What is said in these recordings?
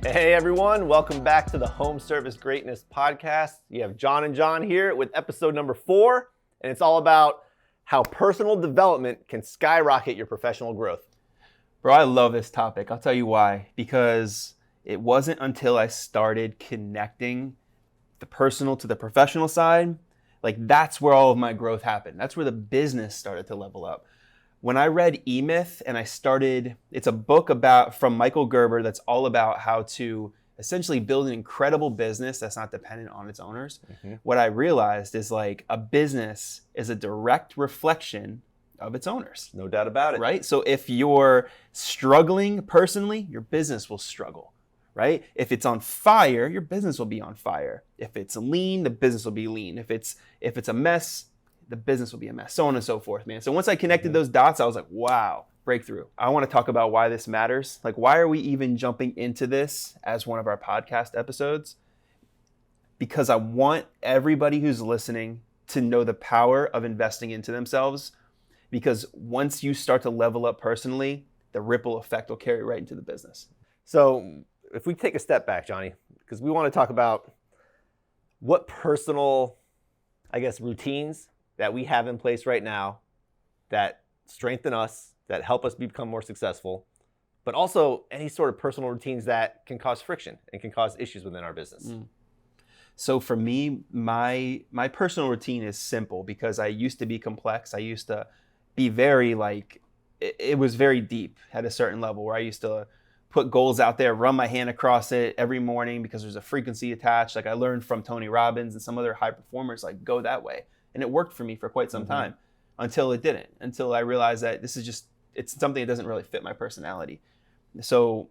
Hey everyone, welcome back to the Home Service Greatness Podcast. You have Jon and Jon here with episode number 4, and it's all about how personal development can skyrocket your professional growth. Bro, I love this topic. I'll tell you why. Because it wasn't until I started connecting the personal to the professional side, like that's where all of my growth happened. That's where the business started to level up. When I read E-Myth and it's a book from Michael Gerber that's all about how to essentially build an incredible business that's not dependent on its owners. What I realized is like a business is a direct reflection of its owners. No doubt about it. Right? So if you're struggling personally, your business will struggle, right? If it's on fire, your business will be on fire. If it's lean, the business will be lean. If it's a mess, the business will be a mess, so on and so forth, man. So once I connected those dots, I was like, wow, breakthrough. I want to talk about why this matters. Like, why are we even jumping into this as one of our podcast episodes? Because I want everybody who's listening to know the power of investing into themselves. Because once you start to level up personally, the ripple effect will carry right into the business. So if we take a step back, Johnny, because we want to talk about what personal, routines that we have in place right now that strengthen us, that help us become more successful, but also any sort of personal routines that can cause friction and can cause issues within our business. So for me, my personal routine is simple because I used to be complex. I used to be very it was very deep at a certain level where I used to put goals out there, run my hand across it every morning because there's a frequency attached. Like I learned from Tony Robbins and some other high performers, like go that way. And it worked for me for quite some time until it didn't, until I realized that it's something that doesn't really fit my personality. So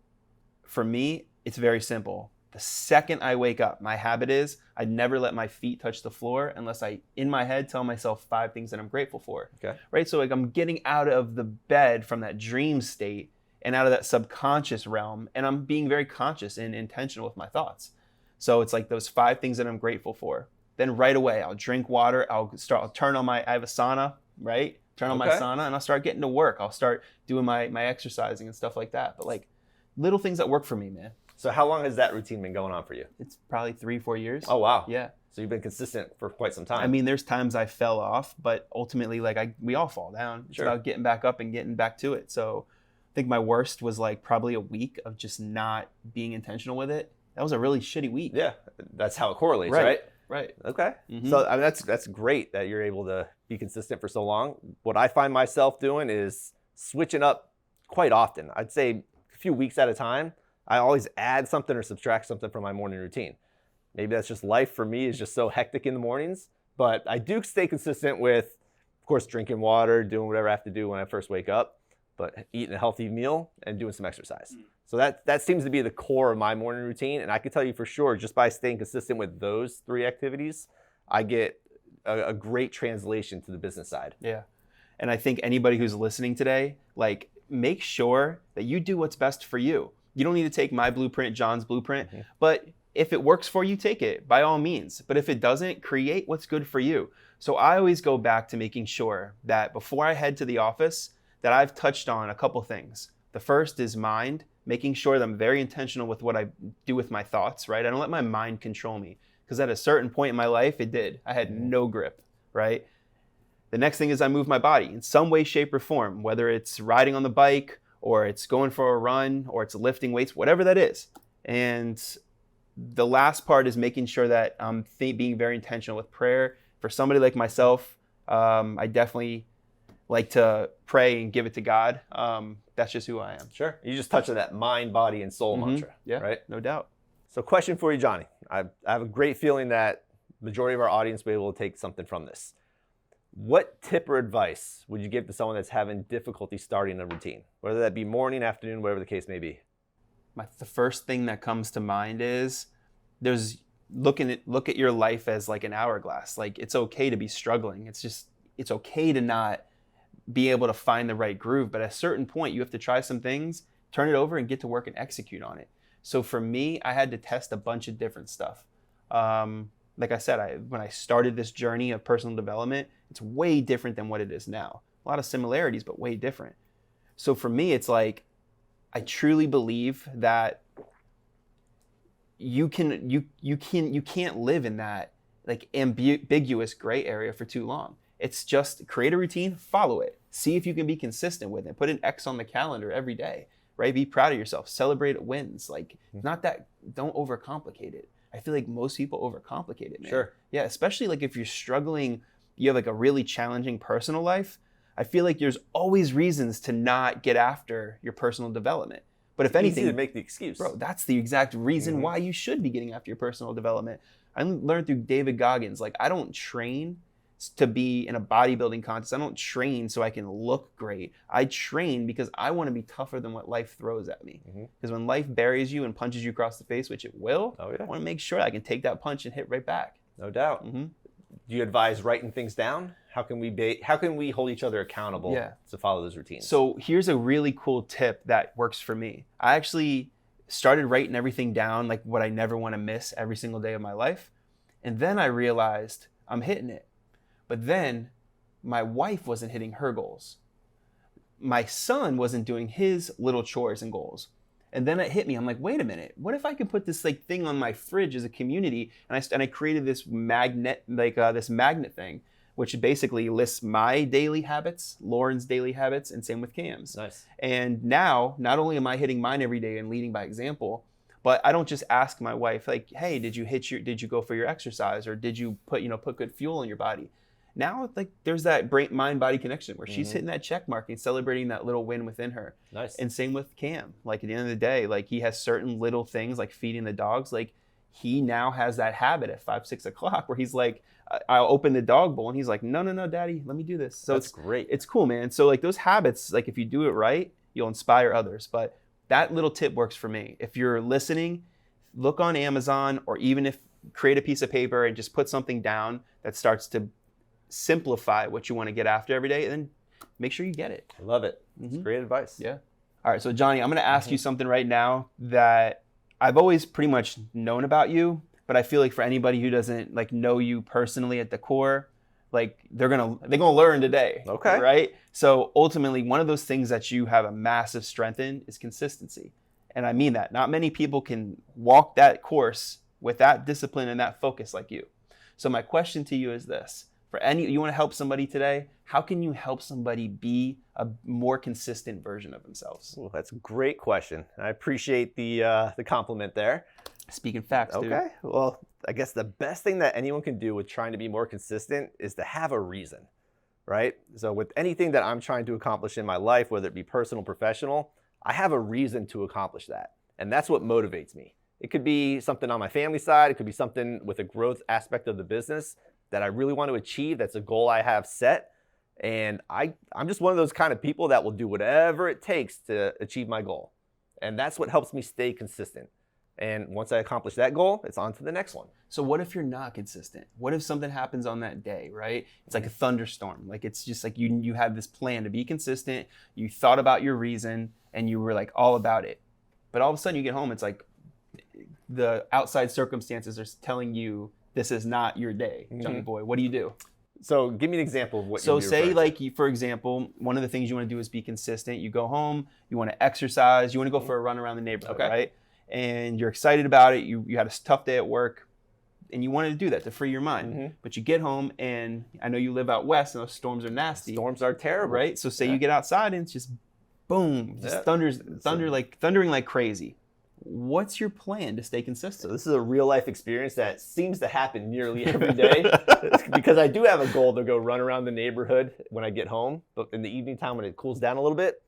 for me, it's very simple. The second I wake up, my habit is I never let my feet touch the floor unless I, in my head, tell myself 5 things that I'm grateful for. Okay. Right? So like I'm getting out of the bed from that dream state and out of that subconscious realm, and I'm being very conscious and intentional with my thoughts. So it's like those 5 things that I'm grateful for. Then right away, I'll drink water. I'll turn on I have a sauna, right? Turn on my sauna and I'll start getting to work. I'll start doing my exercising and stuff like that. But like little things that work for me, man. So how long has that routine been going on for you? It's probably 3-4 years. Oh, wow. Yeah. So you've been consistent for quite some time. I mean, there's times I fell off, but ultimately, we all fall down. It's about getting back up and getting back to it. So I think my worst was like probably a week of just not being intentional with it. That was a really shitty week. Yeah. That's how it correlates, right? Right. Okay. So I mean, that's great that you're able to be consistent for so long. What I find myself doing is switching up quite often. I'd say a few weeks at a time. I always add something or subtract something from my morning routine. Maybe that's just life for me is just so hectic in the mornings, but I do stay consistent with, of course, drinking water, doing whatever I have to do when I first wake up, but eating a healthy meal and doing some exercise. So that seems to be the core of my morning routine. And I can tell you for sure, just by staying consistent with those 3 activities, I get a great translation to the business side. Yeah. And I think anybody who's listening today, like make sure that you do what's best for you. You don't need to take my blueprint, Jon's blueprint, but if it works for you, take it by all means. But if it doesn't, create what's good for you. So I always go back to making sure that before I head to the office, that I've touched on a couple things. The first is mind, making sure that I'm very intentional with what I do with my thoughts, right? I don't let my mind control me because at a certain point in my life, it did. I had no grip, right? The next thing is I move my body in some way, shape, or form, whether it's riding on the bike or it's going for a run or it's lifting weights, whatever that is. And the last part is making sure that I'm being very intentional with prayer. For somebody like myself, I definitely like to pray and give it to God. That's just who I am. Sure. You just touched on that mind, body, and soul mantra. Yeah, right? No doubt. So question for you, Johnny. I have a great feeling that the majority of our audience will be able to take something from this. What tip or advice would you give to someone that's having difficulty starting a routine? Whether that be morning, afternoon, whatever the case may be. The first thing that comes to mind is look at your life as like an hourglass. Like it's okay to be struggling. It's okay to not be able to find the right groove. But at a certain point, you have to try some things, turn it over and get to work and execute on it. So for me, I had to test a bunch of different stuff. Like I said, when I started this journey of personal development, it's way different than what it is now. A lot of similarities, but way different. So for me, it's like, I truly believe that you can't live in that like ambiguous gray area for too long. It's just create a routine, follow it, see if you can be consistent with it, put an X on the calendar every day, right? Be proud of yourself, celebrate wins. Like not that, don't overcomplicate it. I feel like most people overcomplicate it, man. Sure. Yeah, especially like if you're struggling, you have like a really challenging personal life. I feel like there's always reasons to not get after your personal development. But if anything, easy to make the excuse, bro, that's the exact reason why you should be getting after your personal development. I learned through David Goggins, like I don't train to be in a bodybuilding contest. I don't train so I can look great. I train because I want to be tougher than what life throws at me. Because when life buries you and punches you across the face, which it will, I want to make sure I can take that punch and hit right back. No doubt. Do you advise writing things down? How can we hold each other accountable to follow those routines? So here's a really cool tip that works for me. I actually started writing everything down, like what I never want to miss every single day of my life. And then I realized I'm hitting it. But then my wife wasn't hitting her goals. My son wasn't doing his little chores and goals. And then it hit me. I'm like, wait a minute. What if I could put this like thing on my fridge as a community? And I created this magnet, this magnet thing, which basically lists my daily habits, Lauren's daily habits, and same with Cam's. Nice. And now, not only am I hitting mine every day and leading by example, but I don't just ask my wife like, hey, did you go for your exercise, or did you put good fuel in your body? Now, like, there's that mind-body connection where she's hitting that check mark and celebrating that little win within her. Nice. And same with Cam. Like, at the end of the day, like, he has certain little things like feeding the dogs. Like, he now has that habit at 5, 6 o'clock where he's like, I'll open the dog bowl and he's like, no, daddy, let me do this. So that's great. It's cool, man. So like those habits, like if you do it right, you'll inspire others. But that little tip works for me. If you're listening, look on Amazon, or even if create a piece of paper and just put something down that starts to simplify what you want to get after every day, and then make sure you get it. I love it. It's great advice. Yeah. All right. So Johnny, I'm going to ask you something right now that I've always pretty much known about you, but I feel like for anybody who doesn't like know you personally at the core, like they're gonna learn today. Okay. Right. So ultimately, one of those things that you have a massive strength in is consistency, and I mean that. Not many people can walk that course with that discipline and that focus like you. So my question to you is this: you want to help somebody today? How can you help somebody be a more consistent version of themselves? Ooh, that's a great question. I appreciate the compliment there. Speaking facts, dude. Okay. Well, I guess the best thing that anyone can do with trying to be more consistent is to have a reason, right? So with anything that I'm trying to accomplish in my life, whether it be personal, professional, I have a reason to accomplish that. And that's what motivates me. It could be something on my family side. It could be something with a growth aspect of the business that I really want to achieve. That's a goal I have set. And I'm just one of those kind of people that will do whatever it takes to achieve my goal. And that's what helps me stay consistent. And once I accomplish that goal, it's on to the next one. So what if you're not consistent? What if something happens on that day, right? It's like a thunderstorm. Like it's just like you had this plan to be consistent. You thought about your reason and you were like all about it. But all of a sudden you get home, it's like the outside circumstances are telling you this is not your day, Johnny boy. What do you do? So give me an example of what so you do. Say like, for example, one of the things you want to do is be consistent. You go home, you want to exercise, you want to go for a run around the neighborhood, right? And you're excited about it. You had a tough day at work and you wanted to do that to free your mind. But you get home and I know you live out west and those storms are nasty. Storms are terrible. Right? So say you get outside and it's just boom, just thundering like crazy. What's your plan to stay consistent? So this is a real life experience that seems to happen nearly every day because I do have a goal to go run around the neighborhood when I get home. But in the evening time when it cools down a little bit,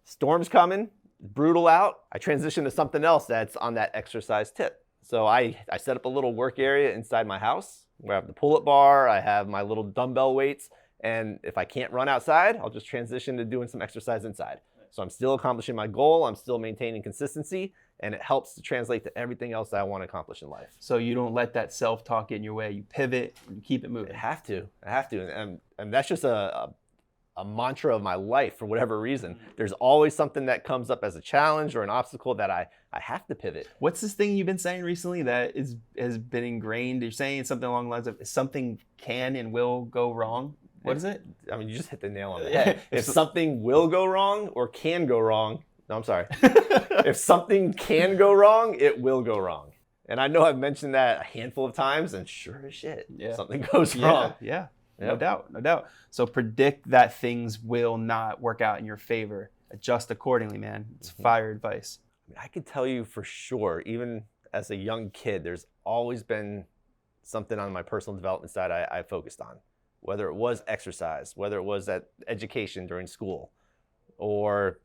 storm's coming, brutal out. I transition to something else that's on that exercise tip. So I set up a little work area inside my house where I have the pull-up bar, I have my little dumbbell weights, and if I can't run outside, I'll just transition to doing some exercise inside. So I'm still accomplishing my goal, I'm still maintaining consistency, and it helps to translate to everything else that I want to accomplish in life. So you don't let that self-talk get in your way. You pivot and you keep it moving. I have to. And that's just a mantra of my life for whatever reason. There's always something that comes up as a challenge or an obstacle that I have to pivot. What's this thing you've been saying recently that has been ingrained? You're saying something along the lines of something can and will go wrong. What is it? I mean, you just hit the nail on the head. If something will go wrong or can go wrong, no, I'm sorry. If something can go wrong, it will go wrong. And I know I've mentioned that a handful of times, and sure as shit, Yeah. something goes wrong. Yeah. No Yep. doubt. No doubt. So predict that things will not work out in your favor. Adjust accordingly, man. It's fire advice. I can tell you for sure, even as a young kid, there's always been something on my personal development side I focused on, whether it was exercise, whether it was that education during school, or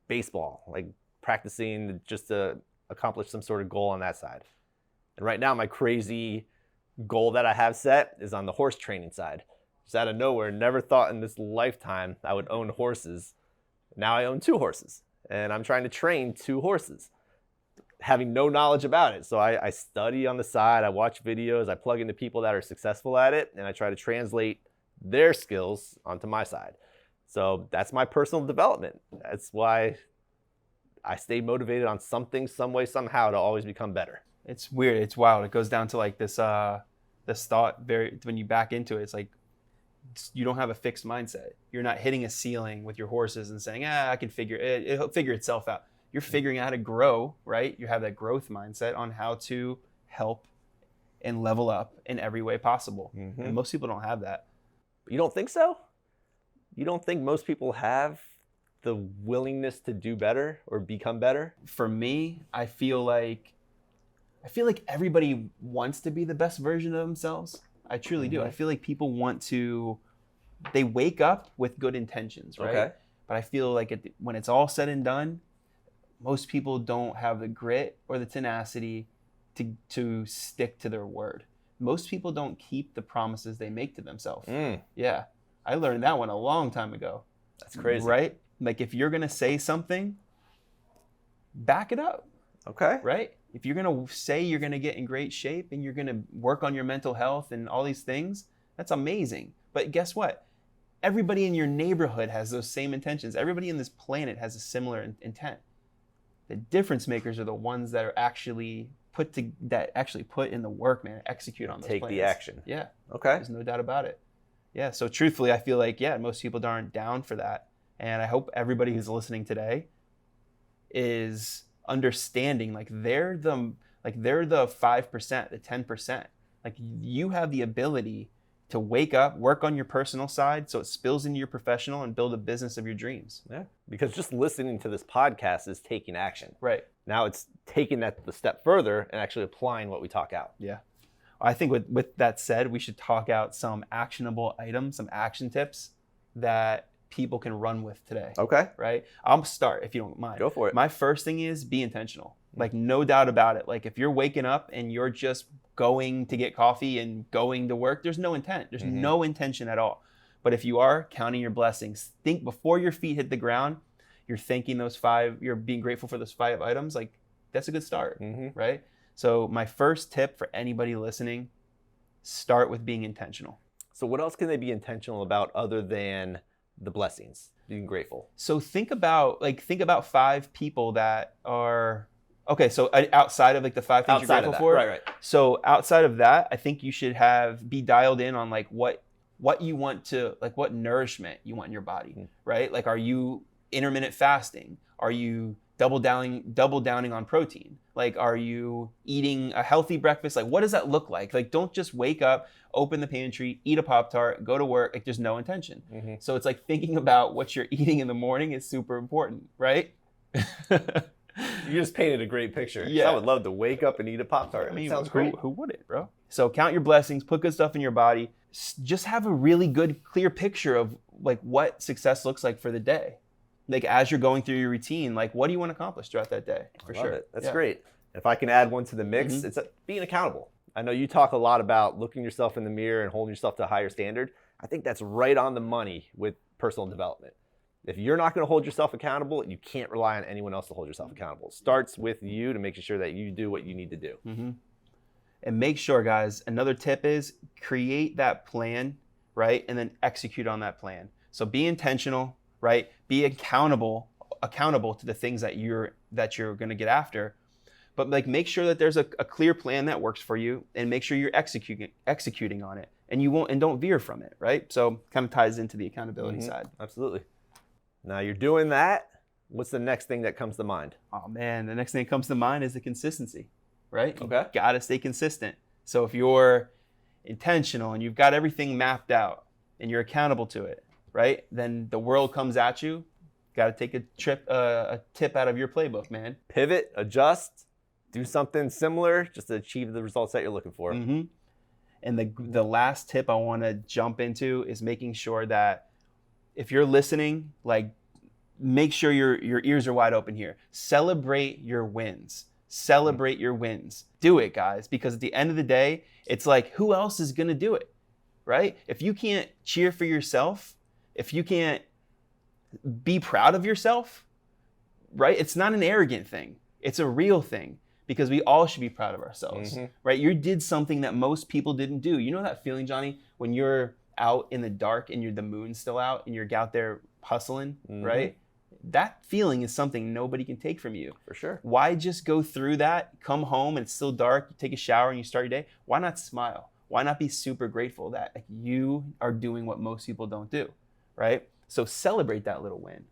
baseball, like practicing just to accomplish some sort of goal on that side. And right now, my crazy goal that I have set is on the horse training side. Just out of nowhere, never thought in this lifetime I would own horses. Now I own 2 horses, and I'm trying to train 2 horses, having no knowledge about it. So I study on the side, I watch videos, I plug into people that are successful at it, and I try to translate their skills onto my side. So that's my personal development. That's why I stay motivated on something, some way, somehow to always become better. It's weird. It's wild. It goes down to like this thought when you back into it, it's like you don't have a fixed mindset. You're not hitting a ceiling with your horses and saying, I can figure it. It'll figure itself out. You're figuring out how to grow, right? You have that growth mindset on how to help and level up in every way possible. Mm-hmm. And most people don't have that. You don't think so? You don't think most people have the willingness to do better or become better? For me, I feel like everybody wants to be the best version of themselves. I truly do. I feel like people they wake up with good intentions, right? Okay. But I feel like when it's all said and done, most people don't have the grit or the tenacity to stick to their word. Most people don't keep the promises they make to themselves. Yeah. I learned that one a long time ago. That's crazy. Right? Like if you're going to say something, back it up. Okay. Right? If you're going to say you're going to get in great shape and you're going to work on your mental health and all these things, that's amazing. But guess what? Everybody in your neighborhood has those same intentions. Everybody in this planet has a similar intent. The difference makers are the ones that are actually put in the work, man, execute on those plans. Take the action. Yeah. Okay. There's no doubt about it. Yeah. So truthfully, I feel like, most people aren't down for that. And I hope everybody who's listening today is understanding they're the 5%, the 10%. Like you have the ability to wake up, work on your personal side so it spills into your professional and build a business of your dreams. Yeah. Because just listening to this podcast is taking action. Right. Now it's taking that the step further and actually applying what we talk out. Yeah. I think with that said, we should talk out some actionable items, some action tips that people can run with today. Okay. Right? I'll start if you don't mind. Go for it. My first thing is be intentional. Like no doubt about it. Like if you're waking up and you're just going to get coffee and going to work, there's no intent. There's no intention at all. But if you are counting your blessings, think before your feet hit the ground, you're thanking you're being grateful for those 5 items. Like that's a good start, right? So my first tip for anybody listening, start with being intentional. So what else can they be intentional about other than the blessings, being grateful? So think about 5 people that are, okay, so outside of the 5 things you're grateful for. Right. So outside of that, I think you should be dialed in on what you want to, what nourishment you want in your body, right? Like, are you intermittent fasting? Are you double downing on protein? Like, are you eating a healthy breakfast? Like, what does that look like? Like, don't just wake up, open the pantry, eat a Pop-Tart, go to work. Like, there's no intention. So it's like thinking about what you're eating in the morning is super important, right? You just painted a great picture. Yeah. I would love to wake up and eat a Pop-Tart. I mean, sounds great. Who wouldn't, bro? So count your blessings, put good stuff in your body. Just have a really good, clear picture of what success looks like for the day. Like as you're going through your routine, what do you want to accomplish throughout that day? For sure. It. That's great. If I can add one to the mix, it's being accountable. I know you talk a lot about looking yourself in the mirror and holding yourself to a higher standard. I think that's right on the money with personal development. If you're not going to hold yourself accountable, you can't rely on anyone else to hold yourself accountable. It starts with you to make sure that you do what you need to do. And make sure, guys, another tip is create that plan, right? And then execute on that plan. So be intentional, right? Be accountable to the things that you're going to get after. But make sure that there's a clear plan that works for you, and make sure you're executing on it, and don't veer from it, right? So kind of ties into the accountability side. Absolutely. Now you're doing that. What's the next thing that comes to mind? Oh man, the next thing that comes to mind is the consistency. right? Okay. You gotta stay consistent. So if you're intentional and you've got everything mapped out and you're accountable to it, right? Then the world comes at you. Got to take a tip out of your playbook, man. Pivot, adjust, do something similar just to achieve the results that you're looking for. Mm-hmm. And the last tip I want to jump into is making sure that if you're listening, like, make sure your ears are wide open here. Celebrate your wins. Celebrate your wins. Do it, guys, because at the end of the day, it's like, who else is going to do it, right? If you can't cheer for yourself, if you can't be proud of yourself, right? It's not an arrogant thing. It's a real thing, because we all should be proud of ourselves, right? You did something that most people didn't do. You know that feeling, Johnny, when you're out in the dark and the moon's still out and you're out there hustling, right? That feeling is something nobody can take from you. For sure. Why just go through that, come home and it's still dark, you take a shower and you start your day? Why not smile? Why not be super grateful that you are doing what most people don't do, right? So celebrate that little win.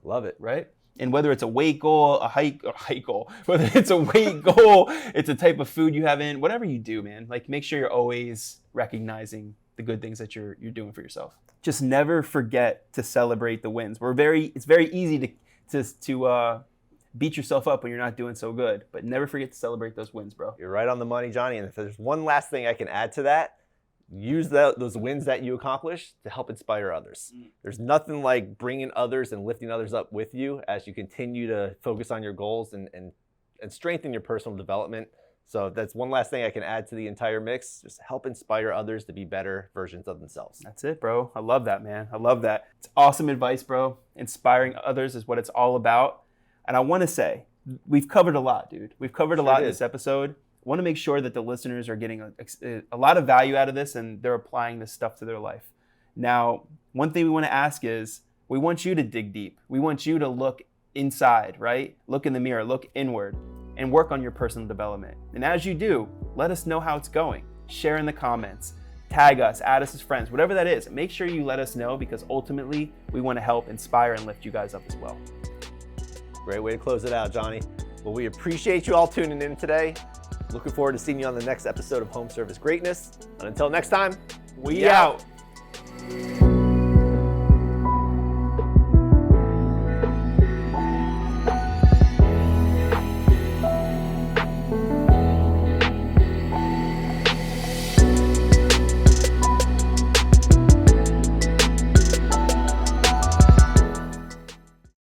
Love it. Right? And whether it's a weight goal, a height goal, whether it's a weight goal, it's a type of food you have in, whatever you do, man, like, make sure you're always recognizing the good things that you're doing for yourself. Just never forget to celebrate the wins. It's very easy to beat yourself up when you're not doing so good, but never forget to celebrate those wins, bro. You're right on the money, Johnny. And if there's one last thing I can add to that, use those wins that you accomplish to help inspire others. There's nothing like bringing others and lifting others up with you as you continue to focus on your goals and strengthen your personal development. So that's one last thing I can add to the entire mix. Just help inspire others to be better versions of themselves. That's it, bro. I love that, man. I love that. It's awesome advice, bro. Inspiring others is what it's all about. And I want to say, we've covered a lot, dude. We've covered a lot in this episode. I want to make sure that the listeners are getting a lot of value out of this and they're applying this stuff to their life. Now, one thing we want to ask is, we want you to dig deep. We want you to look inside, right? Look in the mirror, look inward, and work on your personal development. And as you do, let us know how it's going. Share in the comments, tag us, add us as friends, whatever that is. Make sure you let us know, because ultimately we want to help inspire and lift you guys up as well. Great way to close it out, Johnny. Well, we appreciate you all tuning in today. Looking forward to seeing you on the next episode of Home Service Greatness. And until next time, we out.